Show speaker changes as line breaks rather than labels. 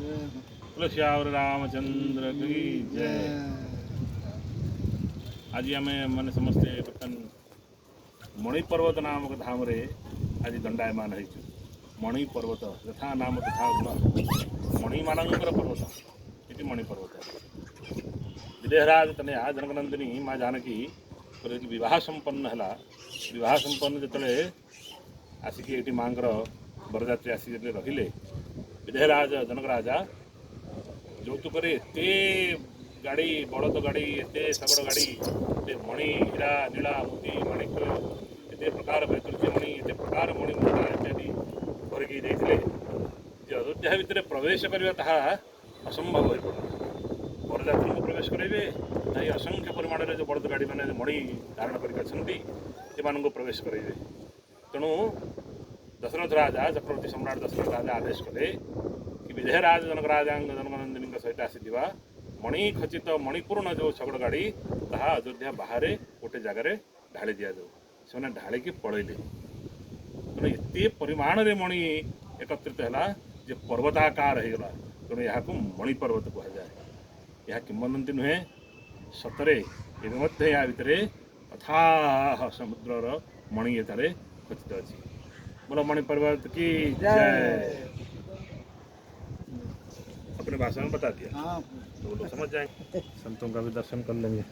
तुलसियावर रामचंद्र की जय। आज आम मैंने समस्ते बर्तन मणि पर्वत नामक धाम रे आज दंडायमान हो। मणि पर्वत यथा नाम तथा गुण मणि मानकर पर्वत इति मणि पर्वत। विदेहराज तनया जनकनंदिनी माँ जानकी विवाह संपन्न है। विवाह संपन्न जिते आसिक ये माँ बरजात्री आसिक रहिले विदेहराज जनक राजा যৌতুକ ଏତେ ଗାଡ଼ି ବଳଦ ଗାଡ଼ି ଏତେ ଶଗଡ଼ ଗାଡ଼ି ଏତେ ମଣି ହୀରା ନୀଳା ମୋତି ମାଣିକ ଏତେ ପ୍ରକାର ବୈତୃତ୍ୟ ମଣି ଏତେ ପ୍ରକାର ମଣି ମୁକ୍ତା ଇତ୍ୟାଦି କରିକି ଦେଇଥିଲେ ଯେ ଅଯୋଧ୍ୟା ଭିତରେ ପ୍ରବେଶ କରିବା ତାହା ଅସମ୍ଭବ ହୋଇପଡ଼ିଲା। ବରଯାତ୍ରୀଙ୍କୁ ପ୍ରବେଶ କରାଇବେ ନା ଏହି ଅସଂଖ୍ୟ ପରିମାଣରେ ଯେଉଁ ବଳଦ ଗାଡ଼ିମାନେ ମଣି ଧାରଣ କରିକି ଅଛନ୍ତି ସେମାନଙ୍କୁ ପ୍ରବେଶ କରାଇବେ। ତେଣୁ ଦଶରଥ ରାଜା ଚକ୍ରବର୍ତ୍ତୀ ସମ୍ରାଟ ଦଶରଥ ରାଜା ଆଦେଶ କଲେ कि विजयराज जनकनंदिनी सहित आसीथिबा मणि खचित मणिपूर्ण जो शगड़ गाड़ी ताहा अयोध्या बाहर गोटे जगार ढाली दि जाऊ से ढालिकी पलैले। तेणु एत परिमाण रे मणि एकत्रित है जे पर्वताकार होगला। तेणु यहाँ मणि पर्वत कहुए। यह किंवदंती नुहे सतरे या भितर अथाह समुद्रर मणि एठारे खचित अच्छी। बोलो मणि पर्वत की जय। अपने भाषा में बता दिया। हाँ। तो वो लोग समझ जाएंगे। संतों का भी दर्शन कर लेंगे।